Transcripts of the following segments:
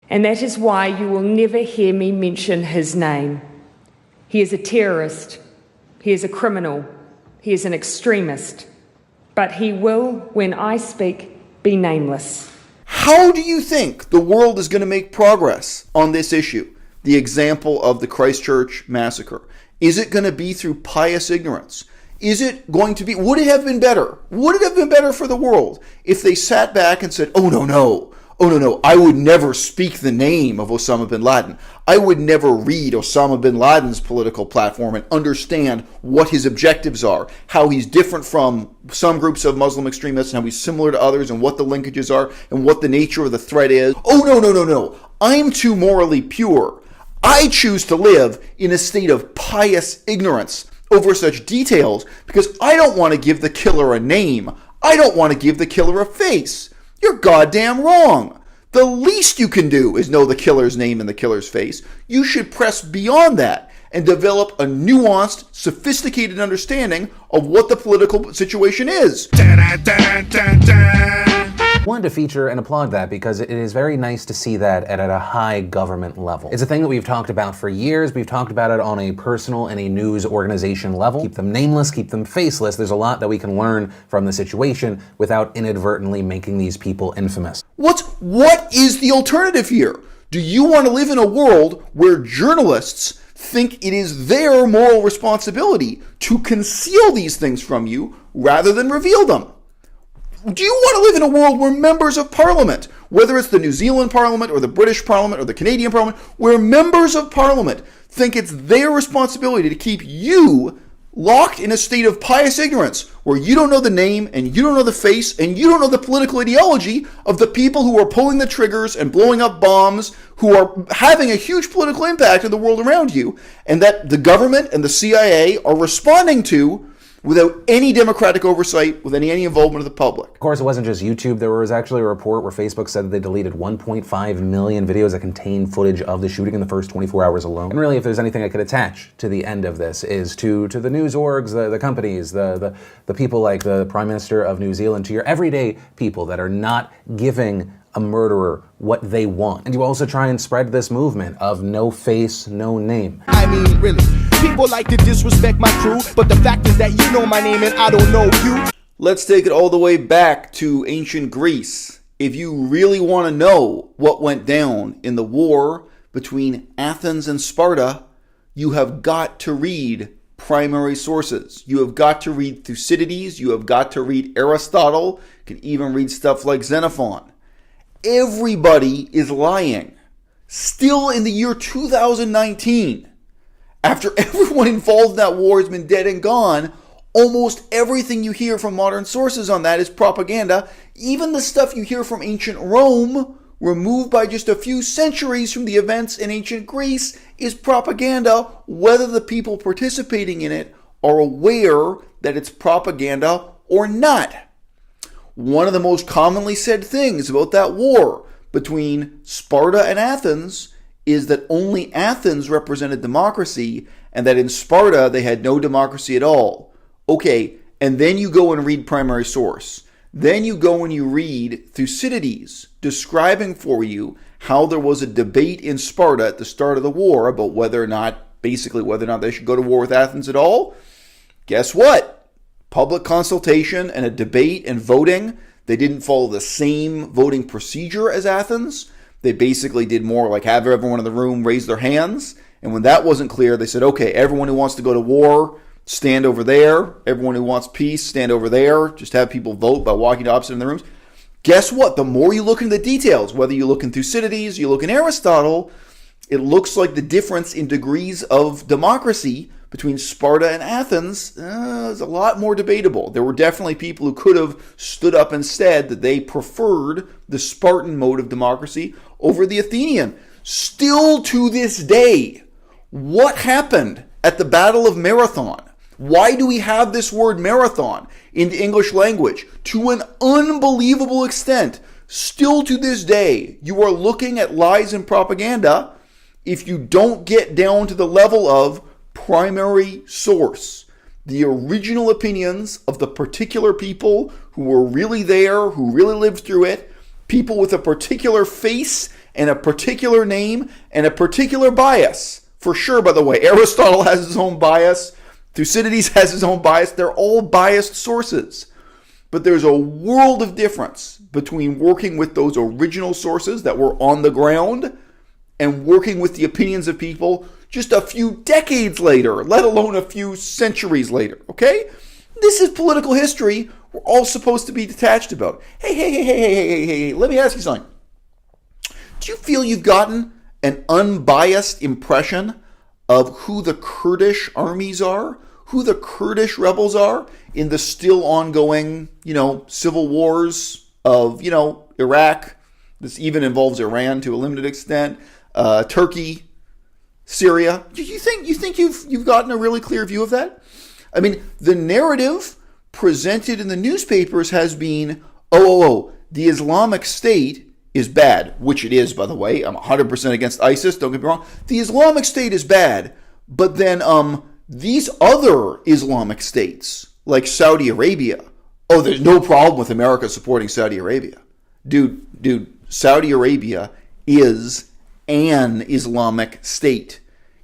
And that is why you will never hear me mention his name. He is a terrorist. He is a criminal. He is an extremist. But he will, when I speak, be nameless. How do you think the world is going to make progress on this issue? The example of the Christchurch massacre. Is it going to be through pious ignorance? Is it going to be, would it have been better? Would it have been better for the world if they sat back and said, oh no, I would never speak the name of Osama bin Laden. I would never read Osama bin Laden's political platform and understand what his objectives are, how he's different from some groups of Muslim extremists and how he's similar to others and what the linkages are and what the nature of the threat is. Oh, no. I'm too morally pure. I choose to live in a state of pious ignorance over such details because I don't want to give the killer a name. I don't want to give the killer a face. You're goddamn wrong. The least you can do is know the killer's name and the killer's face. You should press beyond that and develop a nuanced, sophisticated understanding of what the political situation is. I wanted to feature and applaud that because it is very nice to see that at a high government level. It's a thing that we've talked about for years. We've talked about it on a personal and a news organization level. Keep them nameless, keep them faceless. There's a lot that we can learn from the situation without inadvertently making these people infamous. What is the alternative here? Do you want to live in a world where journalists think it is their moral responsibility to conceal these things from you rather than reveal them? Do you want to live in a world where members of parliament, whether it's the New Zealand parliament or the British parliament or the Canadian parliament, where members of parliament think it's their responsibility to keep you locked in a state of pious ignorance, where you don't know the name and you don't know the face and you don't know the political ideology of the people who are pulling the triggers and blowing up bombs, who are having a huge political impact in the world around you, and that the government and the CIA are responding to without any democratic oversight, without any involvement of the public. Of course, it wasn't just YouTube. There was actually a report where Facebook said that they deleted 1.5 million videos that contain footage of the shooting in the first 24 hours alone. And really, if there's anything I could attach to the end of this, is to the news orgs, the companies, the people like the Prime Minister of New Zealand, to your everyday people that are not giving a murderer what they want. And you also try and spread this movement of no face, no name. I mean, really, people like to disrespect my crew, but the fact is that you know my name and I don't know you. Let's take it all the way back to ancient Greece. If you really want to know what went down in the war between Athens and Sparta, you have got to read primary sources. You have got to read Thucydides. You have got to read Aristotle. You can even read stuff like Xenophon. Everybody is lying. Still in the year 2019, after everyone involved in that war has been dead and gone, almost everything you hear from modern sources on that is propaganda. Even the stuff you hear from ancient Rome, removed by just a few centuries from the events in ancient Greece, is propaganda, whether the people participating in it are aware that it's propaganda or not. One of the most commonly said things about that war between Sparta and Athens is that only Athens represented democracy and that in Sparta they had no democracy at all. Okay, and then you go and read primary source. Then you go and you read Thucydides describing for you how there was a debate in Sparta at the start of the war about whether or not they should go to war with Athens at all. Guess what? Public consultation and a debate and voting. They didn't follow the same voting procedure as Athens. They basically did more like have everyone in the room raise their hands. And when that wasn't clear, they said, okay, everyone who wants to go to war, stand over there. Everyone who wants peace, stand over there. Just have people vote by walking to opposite in the rooms. Guess what? The more you look into the details, whether you look in Thucydides, you look in Aristotle, it looks like the difference in degrees of democracy between Sparta and Athens is a lot more debatable. There were definitely people who could have stood up and said that they preferred the Spartan mode of democracy over the Athenian. Still to this day, what happened at the Battle of Marathon? Why do we have this word marathon in the English language? To an unbelievable extent, still to this day, you are looking at lies and propaganda if you don't get down to the level of primary source, the original opinions of the particular people who were really there, who really lived through it, people with a particular face and a particular name and a particular bias. For sure, by the way, Aristotle has his own bias. Thucydides has his own bias. They're all biased sources. But there's a world of difference between working with those original sources that were on the ground and working with the opinions of people just a few decades later, let alone a few centuries later, okay? This is political history we're all supposed to be detached about. Hey, let me ask you something. Do you feel you've gotten an unbiased impression of who the Kurdish armies are, who the Kurdish rebels are in the still ongoing, civil wars of, Iraq? This even involves Iran to a limited extent, Turkey, Syria. You think you've gotten a really clear view of that? I mean, the narrative presented in the newspapers has been, the Islamic State is bad, which it is, by the way. I'm 100% against ISIS, don't get me wrong. The Islamic State is bad, but then these other Islamic states, like Saudi Arabia, there's no problem with America supporting Saudi Arabia. Dude, Saudi Arabia is an Islamic state.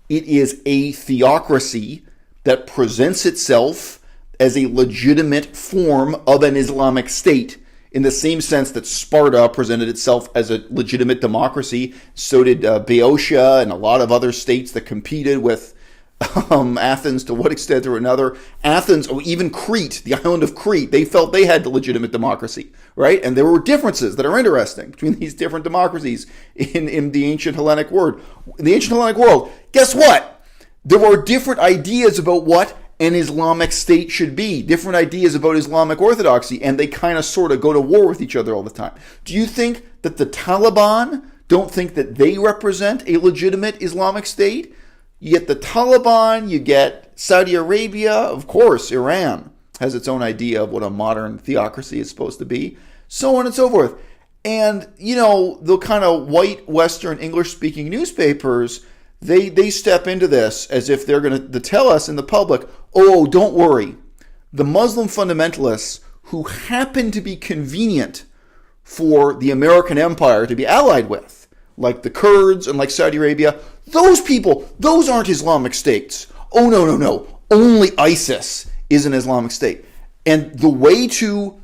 It is a theocracy that presents itself as a legitimate form of an Islamic state, in the same sense that Sparta presented itself as a legitimate democracy. So did Boeotia and a lot of other states that competed with Athens to what extent or another. Athens, or even Crete, the island of Crete, they felt they had the legitimate democracy, right? And there were differences that are interesting between these different democracies in the ancient Hellenic world. In the ancient Hellenic world, guess what? There were different ideas about what an Islamic state should be, different ideas about Islamic orthodoxy, and they kind of sort of go to war with each other all the time. Do you think that the Taliban don't think that they represent a legitimate Islamic state? You get the Taliban, you get Saudi Arabia, of course, Iran has its own idea of what a modern theocracy is supposed to be, so on and so forth. And, the kind of white, Western, English-speaking newspapers, they step into this as if they're going to tell us in the public, don't worry. The Muslim fundamentalists who happen to be convenient for the American empire to be allied with, like the Kurds and like Saudi Arabia, those people, those aren't Islamic states. No. Only ISIS is an Islamic state. And the way to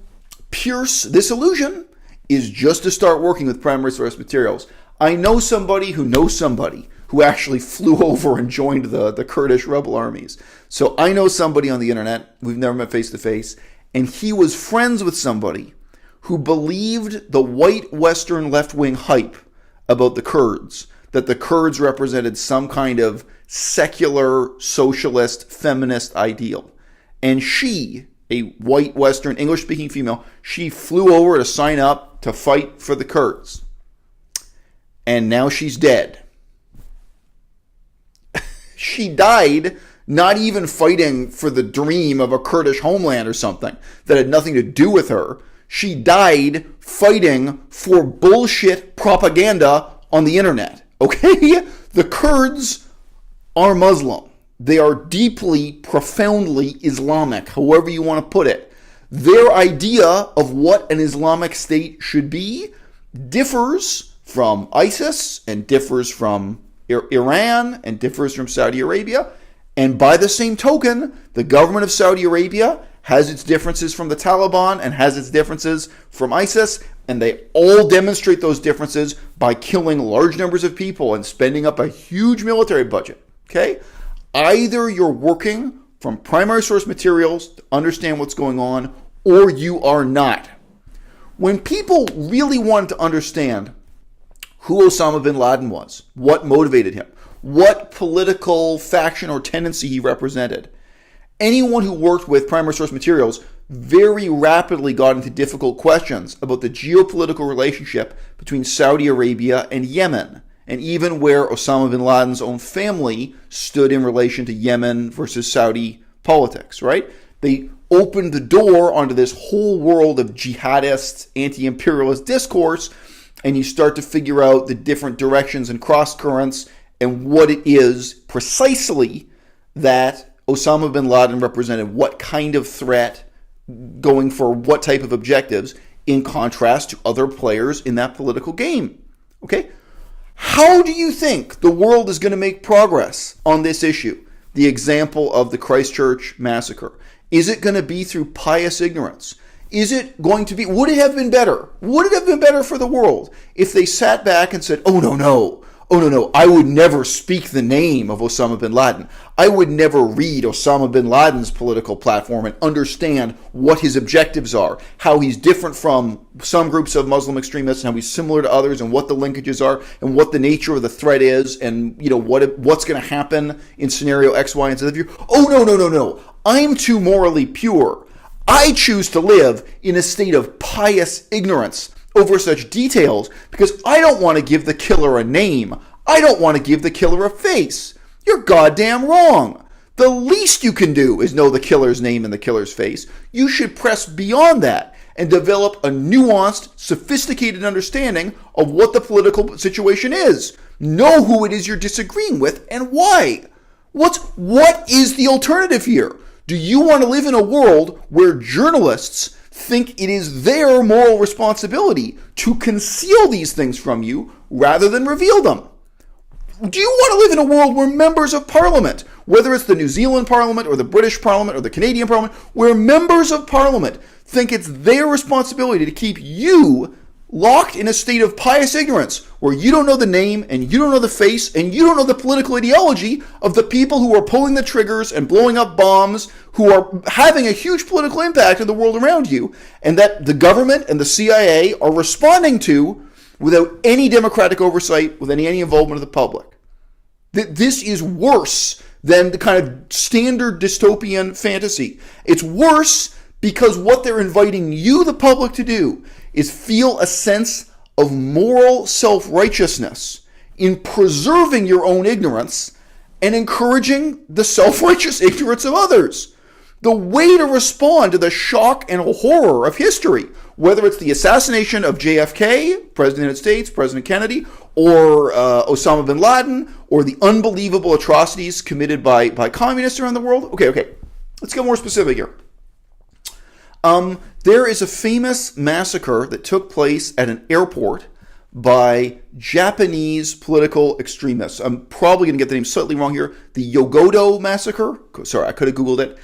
pierce this illusion is just to start working with primary source materials. I know somebody who knows somebody who actually flew over and joined the Kurdish rebel armies. So I know somebody on the internet, we've never met face to face, and he was friends with somebody who believed the white Western left-wing hype about the Kurds, that the Kurds represented some kind of secular, socialist, feminist ideal. And she, a white Western English-speaking female, she flew over to sign up to fight for the Kurds. And now she's dead. She died not even fighting for the dream of a Kurdish homeland or something that had nothing to do with her. She died fighting for bullshit propaganda on the internet. Okay? The Kurds are Muslim. They are deeply, profoundly Islamic, however you want to put it. Their idea of what an Islamic state should be differs from ISIS and differs from Iran and differs from Saudi Arabia. And by the same token, the government of Saudi Arabia has its differences from the Taliban and has its differences from ISIS, and they all demonstrate those differences by killing large numbers of people and spending up a huge military budget. Okay? Either you're working from primary source materials to understand what's going on, or you are not. When people really wanted to understand who Osama bin Laden was, what motivated him, what political faction or tendency he represented, anyone who worked with primary source materials very rapidly got into difficult questions about the geopolitical relationship between Saudi Arabia and Yemen, and even where Osama bin Laden's own family stood in relation to Yemen versus Saudi politics, right? They opened the door onto this whole world of jihadist, anti-imperialist discourse, and you start to figure out the different directions and cross currents and what it is precisely that Osama bin Laden represented, what kind of threat, going for what type of objectives, in contrast to other players in that political game. Okay? How do you think the world is going to make progress on this issue? The example of the Christchurch massacre. Is it going to be through pious ignorance? Is it going to be, would it have been better? Would it have been better for the world if they sat back and said, oh no, I would never speak the name of Osama bin Laden. I would never read Osama bin Laden's political platform and understand what his objectives are, how he's different from some groups of Muslim extremists and how he's similar to others and what the linkages are and what the nature of the threat is and what's going to happen in scenario X, Y, and Z. Oh, no. I'm too morally pure. I choose to live in a state of pious ignorance over such details because I don't want to give the killer a name. I don't want to give the killer a face. You're goddamn wrong. The least you can do is know the killer's name and the killer's face. You should press beyond that and develop a nuanced, sophisticated understanding of what the political situation is. Know who it is you're disagreeing with and why. What is the alternative here? Do you want to live in a world where journalists think it is their moral responsibility to conceal these things from you rather than reveal them? Do you want to live in a world where members of parliament, whether it's the New Zealand parliament or the British parliament or the Canadian parliament, where members of parliament think it's their responsibility to keep you locked in a state of pious ignorance where you don't know the name and you don't know the face and you don't know the political ideology of the people who are pulling the triggers and blowing up bombs, who are having a huge political impact in the world around you, and that the government and the CIA are responding to without any democratic oversight, with any involvement of the public? This is worse than the kind of standard dystopian fantasy. It's worse because what they're inviting you, the public, to do is feel a sense of moral self-righteousness in preserving your own ignorance and encouraging the self-righteous ignorance of others. The way to respond to the shock and horror of history, whether it's the assassination of JFK, President of the United States, President Kennedy, or Osama bin Laden, or the unbelievable atrocities committed by communists around the world. Okay, let's get more specific here. There is a famous massacre that took place at an airport by Japanese political extremists. I'm probably going to get the name slightly wrong here. The Yogodo massacre. Sorry, I could have Googled it.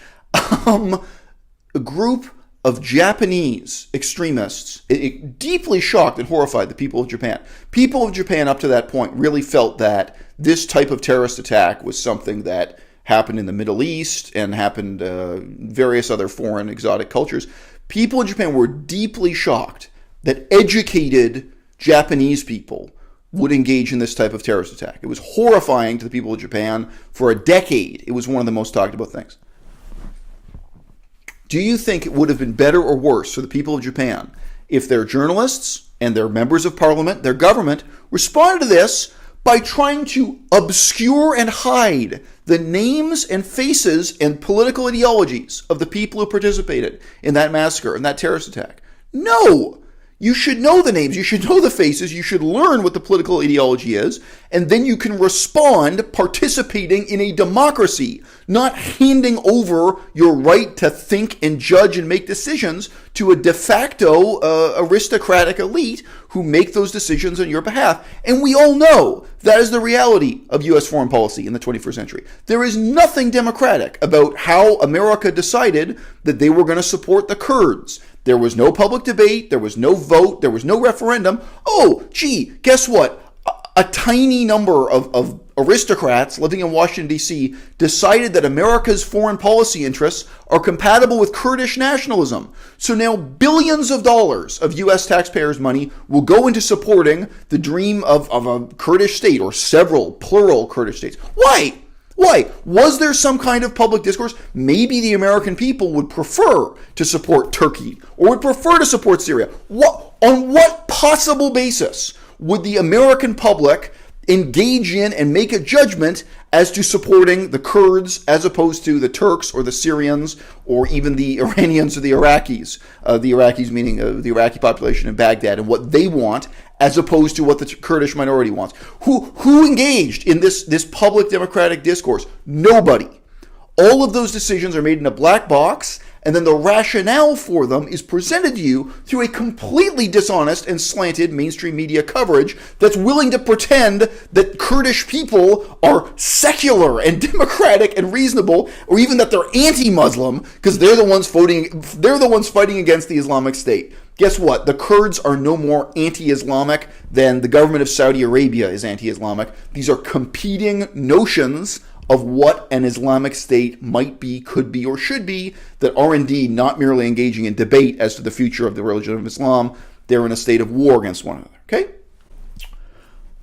A group of Japanese extremists, it deeply shocked and horrified the people of Japan. People of Japan up to that point really felt that this type of terrorist attack was something that happened in the Middle East and happened various other foreign exotic cultures. People in Japan were deeply shocked that educated Japanese people would engage in this type of terrorist attack. It was horrifying to the people of Japan. For a decade, it was one of the most talked about things. Do you think it would have been better or worse for the people of Japan if their journalists and their members of parliament, their government, responded to this by trying to obscure and hide the names and faces and political ideologies of the people who participated in that massacre and that terrorist attack? No! You should know the names, you should know the faces, you should learn what the political ideology is, and then you can respond participating in a democracy, not handing over your right to think and judge and make decisions to a de facto aristocratic elite who make those decisions on your behalf. And we all know that is the reality of U.S. foreign policy in the 21st century. There is nothing democratic about how America decided that they were going to support the Kurds. There was no public debate, there was no vote, there was no referendum. Oh, gee, guess what? A tiny number of aristocrats living in Washington, D.C. decided that America's foreign policy interests are compatible with Kurdish nationalism. So now billions of dollars of U.S. taxpayers' money will go into supporting the dream of a Kurdish state, or several plural Kurdish states. Why? Why? Was there some kind of public discourse? Maybe the American people would prefer to support Turkey or would prefer to support Syria. On what possible basis would the American public engage in and make a judgment as to supporting the Kurds as opposed to the Turks or the Syrians or even the Iranians or the Iraqis? The Iraqis meaning the Iraqi population in Baghdad and what they want, as opposed to what the Kurdish minority wants. Who engaged in this public democratic discourse? Nobody. All of those decisions are made in a black box, and then the rationale for them is presented to you through a completely dishonest and slanted mainstream media coverage that's willing to pretend that Kurdish people are secular and democratic and reasonable, or even that they're anti-Muslim because they're the ones fighting against the Islamic State. Guess what? The Kurds are no more anti-Islamic than the government of Saudi Arabia is anti-Islamic. These are competing notions of what an Islamic State might be, could be, or should be, that are indeed not merely engaging in debate as to the future of the religion of Islam. They're in a state of war against one another. Okay?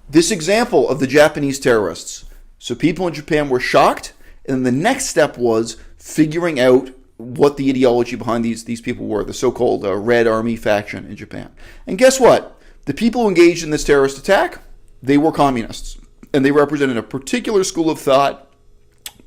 This example of the Japanese terrorists. So people in Japan were shocked, and the next step was figuring out what the ideology behind these people were, the so-called Red Army faction in Japan. And guess what? The people who engaged in this terrorist attack, they were communists. And they represented a particular school of thought,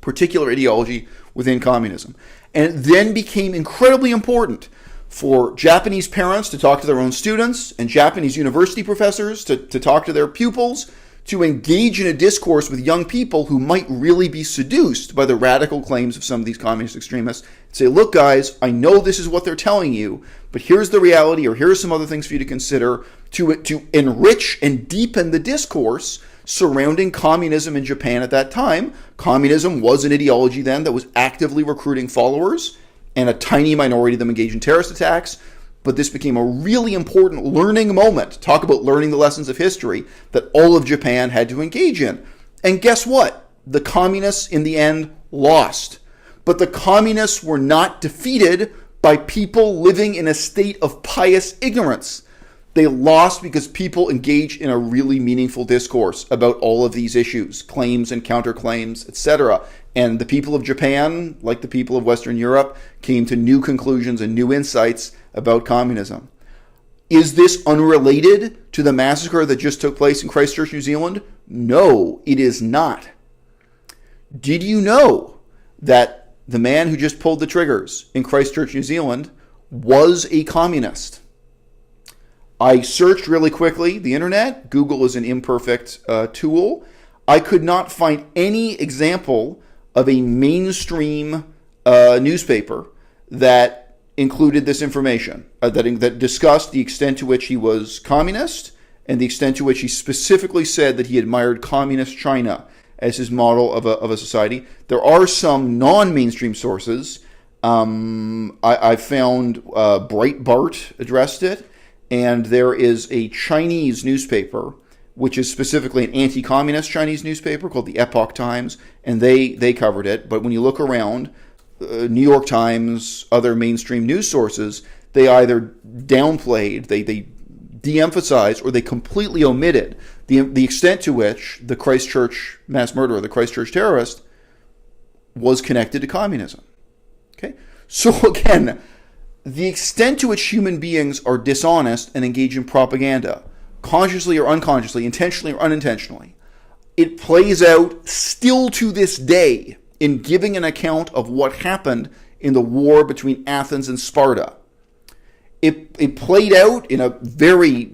particular ideology within communism. And it then became incredibly important for Japanese parents to talk to their own students and Japanese university professors to talk to their pupils, to engage in a discourse with young people who might really be seduced by the radical claims of some of these communist extremists. Say, look, guys, I know this is what they're telling you, but here's the reality, or here's some other things for you to consider to enrich and deepen the discourse surrounding communism in Japan at that time. Communism was an ideology then that was actively recruiting followers, and a tiny minority of them engaged in terrorist attacks. But this became a really important learning moment. Talk about learning the lessons of history that all of Japan had to engage in. And guess what? The communists in the end lost. But the communists were not defeated by people living in a state of pious ignorance. They lost because people engaged in a really meaningful discourse about all of these issues, claims and counterclaims, etc. And the people of Japan, like the people of Western Europe, came to new conclusions and new insights about communism. Is this unrelated to the massacre that just took place in Christchurch, New Zealand? No, it is not. Did you know that the man who just pulled the triggers in Christchurch, New Zealand, was a communist? I searched really quickly the internet. Google is an imperfect tool. I could not find any example of a mainstream newspaper that included this information, that discussed the extent to which he was communist and the extent to which he specifically said that he admired communist China as his model of a society. There are some non-mainstream sources. I found Breitbart addressed it, and there is a Chinese newspaper, which is specifically an anti-communist Chinese newspaper called the Epoch Times, and they covered it. But when you look around, New York Times, other mainstream news sources, they either downplayed, they de-emphasized, or they completely omitted the extent to which the Christchurch mass murderer, the Christchurch terrorist, was connected to communism. Okay? So again, the extent to which human beings are dishonest and engage in propaganda, consciously or unconsciously, intentionally or unintentionally, it plays out still to this day in giving an account of what happened in the war between Athens and Sparta. It played out in a very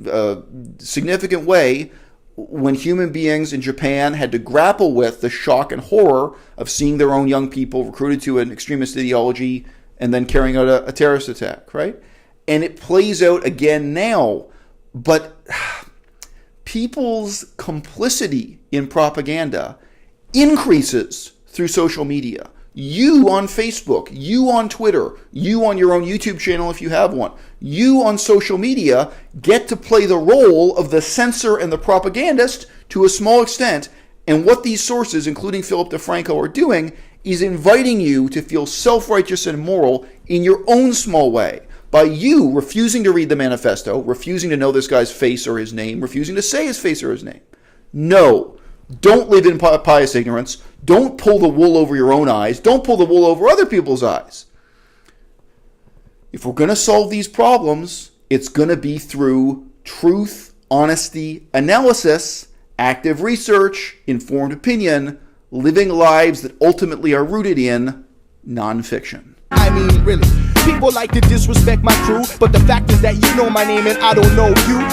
significant way when human beings in Japan had to grapple with the shock and horror of seeing their own young people recruited to an extremist ideology and then carrying out a terrorist attack, right? And it plays out again now. But people's complicity in propaganda increases through social media. You on Facebook, you on Twitter, you on your own YouTube channel if you have one, you on social media get to play the role of the censor and the propagandist to a small extent. And what these sources, including Philip DeFranco, are doing is inviting you to feel self-righteous and moral in your own small way. By you refusing to read the manifesto, refusing to know this guy's face or his name, refusing to say his face or his name. No. Don't live in pious ignorance. Don't pull the wool over your own eyes. Don't pull the wool over other people's eyes. If we're going to solve these problems, it's going to be through truth, honesty, analysis, active research, informed opinion, living lives that ultimately are rooted in nonfiction. I mean, really, people like to disrespect my crew, but the fact is that you know my name and I don't know you.